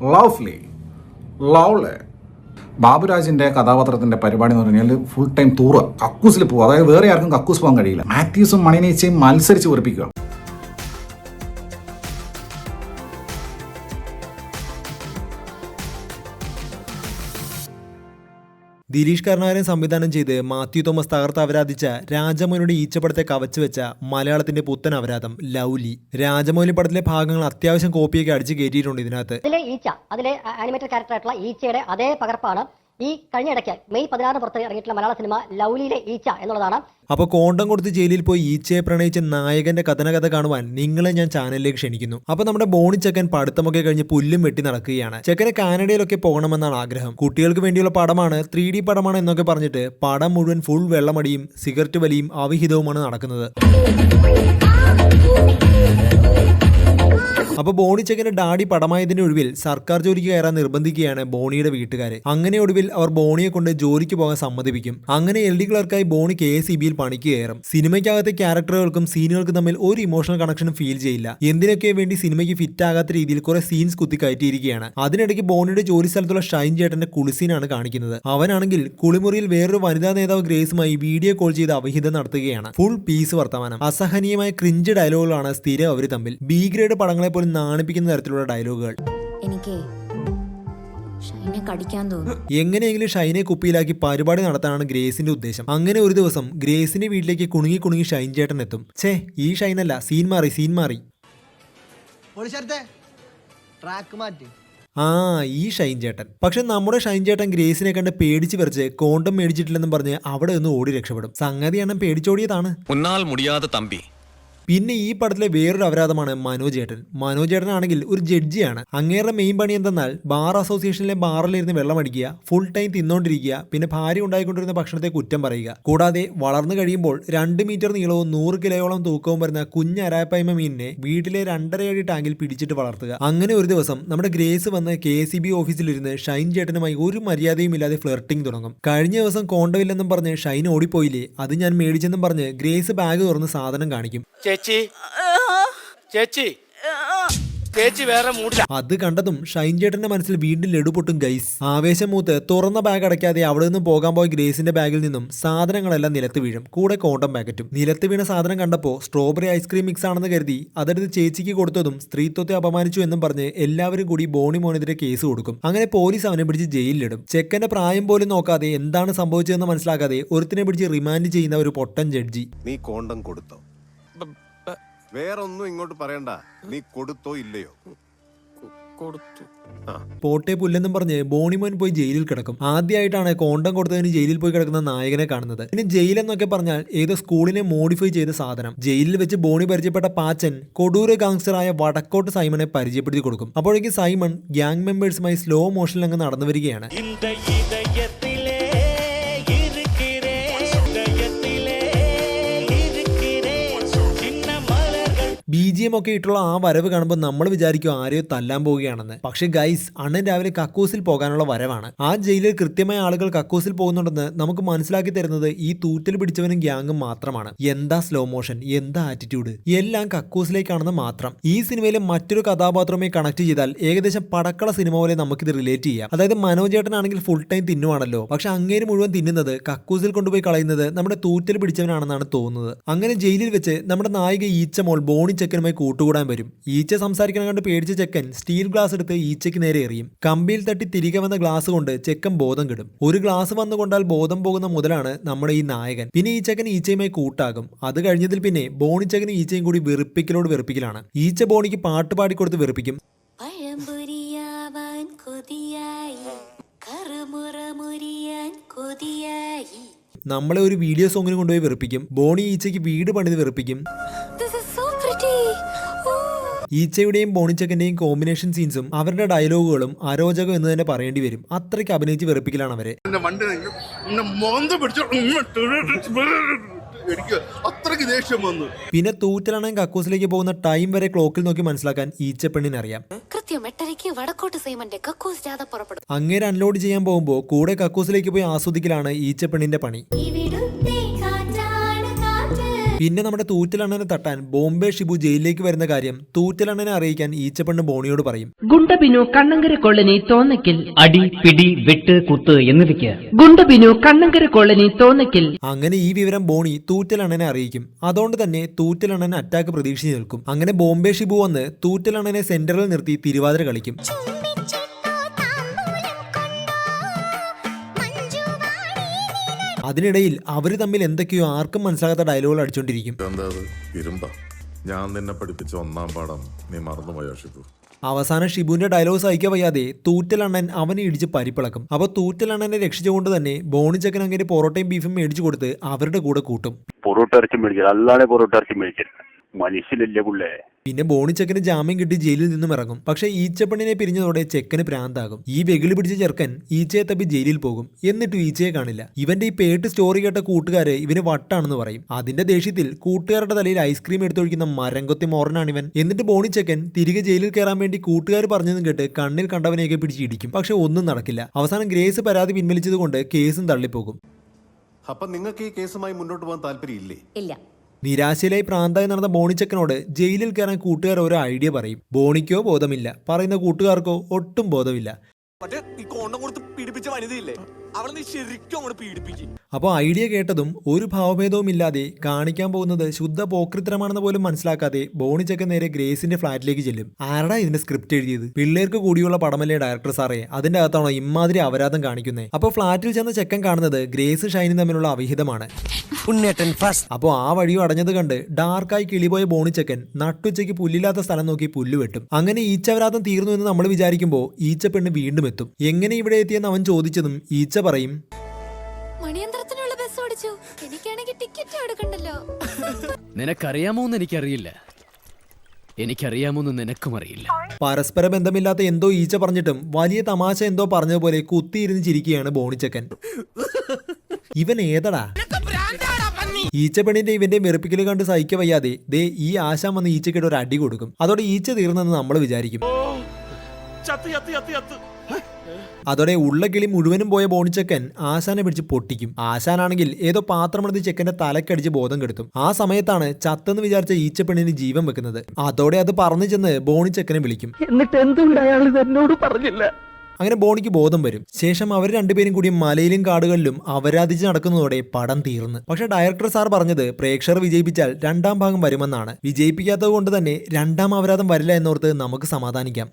Lovely lovely ബാബുരാജിൻ്റെ കഥാപാത്രത്തിൻ്റെ പരിപാടി എന്ന് പറഞ്ഞാൽ ഫുൾ ടൈം ടൂറ് കക്കൂസിൽ പോകുക. അതായത് വേറെ ആർക്കും കക്കൂസ് പോകാൻ കഴിയില്ല. മാത്യൂസും മണിനേച്ചയും മത്സരിച്ച് ഉറപ്പിക്കുക. ദിലീഷ് കർണാകരൻ സംവിധാനം ചെയ്ത് മാത്യു തോമസ് തകർത്ത് അവരാധിച്ച രാജമൗലിയുടെ ഈച്ചപ്പടത്തെ കവച്ചു വെച്ച മലയാളത്തിന്റെ പുത്തൻ അപരാധം ലവ്ലി. രാജമൗലി പടത്തിലെ ഭാഗങ്ങൾ അത്യാവശ്യം കോപ്പിയൊക്കെ അടിച്ച് കയറ്റിയിട്ടുണ്ട് ഇതിനകത്ത്. അതിലെ ആനിമേറ്റഡ് ക്യാരക്ടറായിട്ടുള്ള ഈച്ചയുടെ അതേ പകർപ്പാണ് ഈ കഴിഞ്ഞ ഇടയ്ക്ക് മെയ് 16 പുറത്ത് ഇറങ്ങിയിട്ടുള്ള മലയാള സിനിമ ലവ്ലിയിലെ ഈച്ച എന്നുള്ളതാണ്. അപ്പോൾ കോണ്ടം കൊടുത്ത് ജയിലിൽ പോയി ഈച്ചയെ പ്രണയിച്ച നായകന്റെ കഥനകഥ കാണുവാൻ നിങ്ങളെ ഞാൻ ചാനലിലേക്ക് ക്ഷണിക്കുന്നു. അപ്പോൾ നമ്മുടെ ബോണി ചെക്കൻ പഠിത്തമൊക്കെ കഴിഞ്ഞ് പുല്ലും വെട്ടി നടക്കുകയാണ്. ചെക്കന് കാനഡയിലൊക്കെ പോകണമെന്നാണ് ആഗ്രഹം. കുട്ടികൾക്ക് വേണ്ടിയുള്ള പടമാണ്, 3D പടമാണ് എന്നൊക്കെ പറഞ്ഞിട്ട് പടം മുഴുവൻ ഫുൾ വെള്ളമടിയും സിഗരറ്റ് വലിയും അവിഹിതവുമാണ് നടക്കുന്നത്. അപ്പോൾ ബോണി ചെക്കന്റെ ഡാഡി പടമായതിന്റെ ഒടുവിൽ സർക്കാർ ജോലിക്ക് കയറാൻ നിർബന്ധിക്കുകയാണ് ബോണിയുടെ വീട്ടുകാരെ. അങ്ങനെ ഒടുവിൽ അവർ ബോണിയെ കൊണ്ട് ജോലിക്ക് പോകാൻ സമ്മതിപ്പിക്കും. അങ്ങനെ LD ക്ലർക്കായി ബോണി KSEBയിൽ പണിക്ക് കയറും. സിനിമയ്ക്കകത്തെ ക്യാരക്ടറുകൾക്കും സീനുകൾക്കും തമ്മിൽ ഒരു ഇമോഷണൽ കണക്ഷനും ഫീൽ ചെയ്യില്ല. എന്തിനൊക്കെ വേണ്ടി സിനിമയ്ക്ക് ഫിറ്റ് ആകാത്ത രീതിയിൽ കുറെ സീൻസ് കുത്തി കയറ്റിയിരിക്കുകയാണ്. അതിനിടയ്ക്ക് ബോണിയുടെ ജോലി സ്ഥലത്തുള്ള ഷൈൻ ചേട്ടന്റെ കുളിസീനാണ് കാണിക്കുന്നത്. അവനാണെങ്കിൽ കുളിമുറിയിൽ വേറൊരു വനിതാ നേതാവ് ഗ്രേസുമായി വീഡിയോ കോൾ ചെയ്ത് അവിഹിതം നടത്തുകയാണ്. ഫുൾ പീസ് വർത്തമാനം. അസഹനീയമായ ക്രിഞ്ച് ഡയലോഗുകളാണ് സ്ഥിരം അവർ തമ്മിൽ. B ഗ്രേഡ് പടങ്ങളെ പോലും നാണിപ്പിക്കുന്ന തരത്തിലുള്ള ഡയലോഗുകൾ. എനിക്ക് എങ്ങനെയെങ്കിലും ഷൈനെ കുപ്പിയിലാക്കി പരിപാടി നടത്താനാണ് ഗ്രേസിന്റെ ഉദ്ദേശം. അങ്ങനെ ഒരു ദിവസം ഗ്രേസിന്റെ വീട്ടിലേക്ക് കുണുങ്ങി ഷൈൻ ചേട്ടൻ എത്തും. ഛേ, ഈ ഷൈനല്ല, സീൻ മാറി. ഈ ഷൈൻ ചേട്ടൻ. പക്ഷെ നമ്മുടെ ഷൈൻ ചേട്ടൻ ഗ്രേസിനെ കണ്ട് പേടിച്ച് പറിച്ച് കോണ്ടം മേടിച്ചിട്ടില്ലെന്നും പറഞ്ഞ് അവിടെ നിന്ന് ഓടി രക്ഷപ്പെടും. സംഗതിയാണ് പേടിച്ചോടിയതാണ്. പിന്നെ ഈ പടത്തിലെ വേറൊരു അപരാധമാണ് മനോജേട്ടനാണെങ്കിൽ ഒരു ജഡ്ജിയാണ്. അങ്ങേരുടെ മെയിൻ പണി എന്തെന്നാൽ ബാർ അസോസിയേഷനിലെ ബാറിലിരുന്ന് വെള്ളം അടിക്കുക, ഫുൾ ടൈം തിന്നോണ്ടിരിക്കുക, പിന്നെ ഭാര്യ ഉണ്ടായിക്കൊണ്ടിരുന്ന ഭക്ഷണത്തെ കുറ്റം പറയുക. കൂടാതെ വളർന്നു കഴിയുമ്പോൾ 2 മീറ്റർ നീളവും 100 കിലോയോളം തൂക്കവും വരുന്ന കുഞ്ഞരാപ്പായ്മ മീനിനെ വീട്ടിലെ 2.5 അടി ടാങ്കിൽ പിടിച്ചിട്ട് വളർത്തുക. അങ്ങനെ ഒരു ദിവസം നമ്മുടെ ഗ്രേസ് വന്ന് KSEB ഓഫീസിലിരുന്ന് ഷൈൻ ചേട്ടനുമായി ഒരു മര്യാദയും ഇല്ലാതെ ഫ്ലർട്ടിംഗ് തുടങ്ങും. കഴിഞ്ഞ ദിവസം കോണ്ടമില്ലെന്നും പറഞ്ഞ് ഷൈൻ ഓടിപ്പോയില്ലേ, അത് ഞാൻ മേടിച്ചെന്നും പറഞ്ഞ് ഗ്രേസ് ബാഗ് തുറന്ന് സാധനം കാണിക്കും. ചേച്ചി വേറെ മൂടില്ല. അത് കണ്ടതും ഷൈൻ ചേട്ടന്റെ മനസ്സിൽ വീണ്ടും ലഡു പൊട്ടും ഗൈസ്. ആവേശം മൂത്ത് തുറന്ന ബാഗ് അടയ്ക്കാതെ അവിടെ നിന്ന് പോകാൻ പോയ ഗ്രേസിന്റെ ബാഗിൽ നിന്നും സാധനങ്ങളെല്ലാം നിലത്ത് വീഴും, കൂടെ കോണ്ടം പാക്കറ്റും. നിലത്ത് വീണ സാധനം കണ്ടപ്പോൾ സ്ട്രോബെറി ഐസ്ക്രീം മിക്സ് ആണെന്ന് കരുതി അതെടുത്ത് ചേച്ചിക്ക് കൊടുത്തതും സ്ത്രീത്വത്തെ അപമാനിച്ചു എന്നും പറഞ്ഞ് എല്ലാവരും കൂടി ബോണി മോനെതിരെ കേസ് കൊടുക്കും. അങ്ങനെ പോലീസ് അവനെ പിടിച്ച് ജയിലിലിടും. ചെക്കന്റെ പ്രായം പോലും നോക്കാതെ എന്താണ് സംഭവിച്ചതെന്ന് മനസ്സിലാക്കാതെ ഒരുത്തിനെ പിടിച്ച് റിമാൻഡ് ചെയ്യുന്ന ഒരു പൊട്ടൻ ജഡ്ജി. നീ കോണ്ടം കൊടുത്തോ? വേറൊന്നും ഇങ്ങോട്ട് പറയണ്ട. നീ കൊടുത്തോ ഇല്ലയോ? കൊടുത്തു. പോട്ടെ പുല്ലെന്നും പറഞ്ഞ് ബോണിമോൻ പോയി ജയിലിൽ കിടക്കും. ആദ്യമായിട്ടാണ് കോണ്ടം കൊടുത്തതിന് ജയിലിൽ പോയി കിടക്കുന്ന നായകനെ കാണുന്നത്. പിന്നെ ജയിലെന്നൊക്കെ പറഞ്ഞാൽ ഏതോ സ്കൂളിനെ മോഡിഫൈ ചെയ്ത സാധനം. ജയിലിൽ വെച്ച് ബോണി പരിചയപ്പെട്ട പാച്ചൻ കൊടൂര ഗാങ്സ്റ്ററായ വടക്കോട്ട് സൈമനെ പരിചയപ്പെടുത്തി കൊടുക്കും. അപ്പോഴേക്കും സൈമൺ ഗ്യാങ് മെമ്പേഴ്സുമായി സ്ലോ മോഷനിൽ അങ്ങ് നടന്നു വരികയാണ്. BGM ഒക്കെ ഇട്ടുള്ള ആ വരവ് കാണുമ്പോൾ നമ്മൾ വിചാരിക്കും ആരെയോ തല്ലാൻ പോവുകയാണെന്ന്. പക്ഷെ ഗൈസ്, അണ്ണൻ രാവിലെ കക്കൂസിൽ പോകാനുള്ള വരവാണ്. ആ ജയിലിൽ കൃത്യമായ ആളുകൾ കക്കൂസിൽ പോകുന്നുണ്ടെന്ന് നമുക്ക് മനസ്സിലാക്കി തരുന്നത് ഈ തൂറ്റൽ പിടിച്ചവനും ഗ്യാങ്ങും മാത്രമാണ്. എന്താ സ്ലോ മോഷൻ, എന്താ ആറ്റിറ്റ്യൂഡ്, എല്ലാം കക്കൂസിലേക്കാണെന്ന് മാത്രം. ഈ സിനിമയിലെ മറ്റൊരു കഥാപാത്രവുമായി കണക്ട് ചെയ്താൽ ഏകദേശം പടക്കള സിനിമ പോലെ നമുക്കിത് റിലേറ്റ് ചെയ്യാം. അതായത് മനോജേട്ടനാണെങ്കിൽ ഫുൾ ടൈം തിന്നുവാണല്ലോ, പക്ഷെ അങ്ങേര് മുഴുവൻ തിന്നുന്നത് കക്കൂസിൽ കൊണ്ടുപോയി കളയുന്നത് നമ്മുടെ തൂറ്റൽ പിടിച്ചവനാണെന്നാണ് തോന്നുന്നത്. അങ്ങനെ ജയിലിൽ വെച്ച് നമ്മുടെ നായിക ഈച്ചമോൾ ബോണി ചെക്കനുമായി കൂട്ടുകൂടാൻ വരും. ഈച്ച സംസാരിക്കണം കണ്ട് പേടിച്ച ചെക്കൻ സ്റ്റീൽ ഗ്ലാസ് എടുത്ത് ഈച്ചയ്ക്ക് നേരെ എറിയും. കമ്പിയിൽ തട്ടി തിരികെ വന്ന ഗ്ലാസ് കൊണ്ട് ചെക്കൻ ബോധം കെടും. ഒരു ഗ്ലാസ് വന്നുകൊണ്ടാൽ ബോധം പോകുന്ന മുതലാണ് നമ്മുടെ ഈ നായകൻ. പിന്നെ ഈ ചെക്കൻ ഈച്ചയുമായി കൂട്ടാകും. അത് കഴിഞ്ഞതിൽ പിന്നെ ബോണി ചെക്കനും ഈച്ചയും കൂടി വെറുപ്പിക്കലാണ്. ഈച്ച ബോണിക്ക് പാട്ട് പാടിക്കൊടുത്ത് വെറുപ്പിക്കും. നമ്മളെ ഒരു വീഡിയോ സോങ്ങിന് കൊണ്ടുപോയി വെറുപ്പിക്കും. ബോണി ഈച്ചയ്ക്ക് വീട് പണിത് വെറുപ്പിക്കും. ഈച്ചയുടെയും ബോണിച്ചക്കന്റെയും കോമ്പിനേഷൻ സീൻസും അവരുടെ ഡയലോഗുകളും അരോചകം എന്ന് തന്നെ പറയേണ്ടി വരും. അത്രയ്ക്ക് അഭിനയിച്ച് വെറുപ്പിക്കലാണ് അവരെ. പിന്നെ തൂറ്റലാണെങ്കിൽ കക്കൂസിലേക്ക് പോകുന്ന ടൈം വരെ ക്ലോക്കിൽ നോക്കി മനസ്സിലാക്കാൻ ഈച്ചപ്പെണ്ണിനറിയാം. അങ്ങേരെ അൺലോഡ് ചെയ്യാൻ പോകുമ്പോൾ കൂടെ കക്കൂസിലേക്ക് പോയി ആസ്വദിക്കലാണ് ഈച്ചപ്പെണ്ണിന്റെ പണി. പിന്നെ നമ്മുടെ തൂറ്റലണ്ണനെ തട്ടാൻ ബോംബെ ഷിബു ജയിലിലേക്ക് വരുന്ന കാര്യം തൂറ്റലണ്ണനെ അറിയിക്കാൻ ഈച്ചപ്പെണ്ണ് ബോണിയോട് പറയും. ഗുണ്ടബിനു കണ്ണങ്കര കോളനി തോന്നയ്ക്കൽ അടി പിടി വെട്ട് കുത്ത് എന്നിവയ്ക്ക് ഗുണ്ടബിനു കണ്ണങ്കര കോളനി തോന്നയ്ക്കൽ. അങ്ങനെ ഈ വിവരം ബോണി തൂറ്റലണ്ണനെ അറിയിക്കും. അതുകൊണ്ട് തന്നെ തൂറ്റലണ്ണൻ അറ്റാക്ക് പ്രതീക്ഷിച്ച് നിൽക്കും. അങ്ങനെ ബോംബെ ഷിബു വന്ന് തൂറ്റലണ്ണനെ സെന്ററിൽ നിർത്തി തിരുവാതിര കളിക്കും. അതിനിടയിൽ അവര് തമ്മിൽ എന്തൊക്കെയോ ആർക്കും മനസ്സിലാകാത്ത ഡയലോഗുകൾ അടിച്ചോണ്ടിരിക്കും. ഞാൻ നിന്നെ പഠിപ്പിച്ച ഒന്നാം പാഠം നീ മറന്നുപോയോ ഷിബു? അവസാനം ഷിബുവിന്റെ ഡയലോഗ് സഹിക്കാൻ വയ്യാതെ തൂറ്റലണ്ണൻ അവനെ ഇടിച്ച് പരിപ്പിളക്കും. അപ്പോൾ തൂറ്റലണ്ണനെ രക്ഷിച്ചുകൊണ്ട് തന്നെ ബോണിച്ചക്കൻ അങ്ങനെ പൊറോട്ടയും ബീഫും മേടിച്ചു കൊടുത്ത് അവരുടെ കൂടെ കൂട്ടും. പൊറോട്ട ഇറച്ചി മേടിക്കൽ അല്ലാതെ പൊറോട്ട ഇറച്ചി മേടിക്കൽ മനുഷ്യനല്ലേ പുള്ളേ. പിന്നെ ബോണിച്ചക്കന് ജാമ്യം കിട്ടി ജയിലിൽ നിന്നും ഇറങ്ങും. പക്ഷെ ഈച്ചപ്പെണ്ണിനെ പിരിഞ്ഞതോടെ ചെക്കന് പ്രാന്താകും. ഈ വെകിളി പിടിച്ച ചെറുക്കൻ ഈച്ചയെ തപ്പി ജയിലിൽ പോകും. എന്നിട്ടും ഈച്ചയെ കാണില്ല. ഇവന്റെ ഈ പേട്ട് സ്റ്റോറി കേട്ട കൂട്ടുകാര് ഇവന് വട്ടാണെന്ന് പറയും. അതിന്റെ ദേഷ്യത്തിൽ കൂട്ടുകാരുടെ തലയിൽ ഐസ്ക്രീം എടുത്തൊഴിക്കുന്ന മരംകൊത്തി മോറനാണിവൻ. എന്നിട്ട് ബോണിച്ചക്കൻ തിരികെ ജയിലിൽ കയറാൻ വേണ്ടി കൂട്ടുകാർ പറഞ്ഞതും കേട്ട് കണ്ണിൽ കണ്ടവനെയൊക്കെ പിടിച്ച് ഇടിക്കും. പക്ഷെ ഒന്നും നടക്കില്ല. അവസാനം ഗ്രേസ് പരാതി പിൻവലിച്ചത് കൊണ്ട് കേസും തള്ളിപ്പോകും. അപ്പൊ നിങ്ങൾക്ക് ഈ കേസുമായി മുന്നോട്ട് പോകാൻ താല്പര്യമില്ലേ? ഇല്ല. നിരാശയിലായി പ്രാന്തായി നടന്ന ബോണിച്ചക്കനോട് ജയിലിൽ കയറാൻ കൂട്ടുകാർ ഓരോ ഐഡിയ പറയും. ബോണിക്കോ ബോധമില്ല, പറയുന്ന കൂട്ടുകാർക്കോ ഒട്ടും ബോധമില്ല. മറ്റേ ഈ കോണ്ടം കൊടുത്ത് പീഡിപ്പിച്ച വനിതയില്ലേ, അവളെ നീ ശരിക്കും അങ്ങോട്ട് പീഡിപ്പിക്കും. അപ്പോൾ ഐഡിയ കേട്ടതും ഒരു ഭാവഭേദവും ഇല്ലാതെ കാണിക്കാൻ പോകുന്നത് ശുദ്ധ പോക്രിത്തരമാണെന്ന് പോലും മനസ്സിലാക്കാതെ ബോണിച്ചക്കൻ നേരെ ഗ്രേസിന്റെ ഫ്ലാറ്റിലേക്ക് ചെല്ലും. ആരടാ ഇതിന്റെ സ്ക്രിപ്റ്റ് എഴുതിയത്? പിള്ളേർക്ക് കൂടിയുള്ള പടമല്ലേ ഡയറക്ടർ സാറേ, അതിന്റെ അകത്താണോ ഇമാതിരി അപരാധം കാണിക്കുന്നത്? അപ്പോൾ ഫ്ലാറ്റിൽ ചെന്ന ചെക്കൻ കാണുന്നത് ഗ്രേസ് ഷൈനും തമ്മിലുള്ള അവിഹിതമാണ്. അപ്പോൾ ആ വഴിയും അടഞ്ഞത് കണ്ട് ഡാർക്കായി കിളിപോയ ബോണിച്ചക്കൻ നട്ടുച്ചയ്ക്ക് പുല്ലില്ലാത്ത സ്ഥലം നോക്കി പുല്ല് വെട്ടും. അങ്ങനെ ഈച്ചവരാതം തീർന്നു എന്ന് നമ്മൾ വിചാരിക്കുമ്പോൾ ഈച്ചപ്പെണ്ണ് വീണ്ടും എത്തും. എങ്ങനെ ഇവിടെ എത്തിയെന്ന് അവൻ ചോദിച്ചതും ഈച്ച പറയും, മണിയന്ത്രത്തിനുള്ള ബസ് ഓടിച്ചു, എനിക്കാണെങ്കിൽ ടിക്കറ്റ് എടുക്കണ്ടല്ലോ. നിനക്കറിയാമോന്ന് എനിക്കറിയില്ല, എനിക്കറിയാമോന്ന് നിനക്കും അറിയില്ല. പരസ്പര ബന്ധമില്ലാത്ത എന്തോ ഈച്ച പറഞ്ഞിട്ടും വലിയ തമാശ എന്തോ പറഞ്ഞതുപോലെ കുത്തിയിരുന്ന് ചിരിക്കുകയാണ് ബോണിച്ചക്കൻ. ഇവൻ ഏതടാ? ഈച്ചപ്പെണ്ണിന്റെ ഇവന്റെ വെറുപ്പിക്കൽ കണ്ട് സഹിക്ക വയ്യാതെ ദേ ഈ ആശാൻ വന്ന് ഈച്ചക്കിട്ട് ഒരു അടി കൊടുക്കും. അതോടെ ഈച്ച തീർന്നെന്ന് നമ്മൾ വിചാരിക്കും. അതോടെ ഉള്ള കിളി മുഴുവനും പോയ ബോണിച്ചക്കൻ ആശാനെ പിടിച്ച് പൊട്ടിക്കും. ആശാനാണെങ്കിൽ ഏതോ പാത്രമെടുത്ത് ചെക്കന്റെ തലക്കടിച്ച് ബോധം കെടുത്തും. ആ സമയത്താണ് ചത്തെന്ന് വിചാരിച്ച ഈച്ചപ്പെണ്ണിന് ജീവൻ വെക്കുന്നത്. അതോടെ അത് പറഞ്ഞു ചെന്ന് ബോണിച്ചക്കനെ വിളിക്കും. എന്നിട്ട് എന്തുകൊണ്ട് അയാൾ എന്നോട് പറഞ്ഞില്ല? അങ്ങനെ ബോണിക്ക് ബോധം വരും. ശേഷം അവർ രണ്ടുപേരും കൂടി മലയിലും കാടുകളിലും അവരാധിച്ച് നടക്കുന്നതോടെ പടം തീർന്നു. പക്ഷെ ഡയറക്ടർ സാർ പറഞ്ഞത് പ്രേക്ഷകർ വിജയിപ്പിച്ചാൽ രണ്ടാം ഭാഗം വരുമെന്നാണ്. വിജയിപ്പിക്കാത്തത് കൊണ്ട് തന്നെ രണ്ടാം അപരാധം വരില്ല എന്നോർത്ത് നമുക്ക് സമാധാനിക്കാം.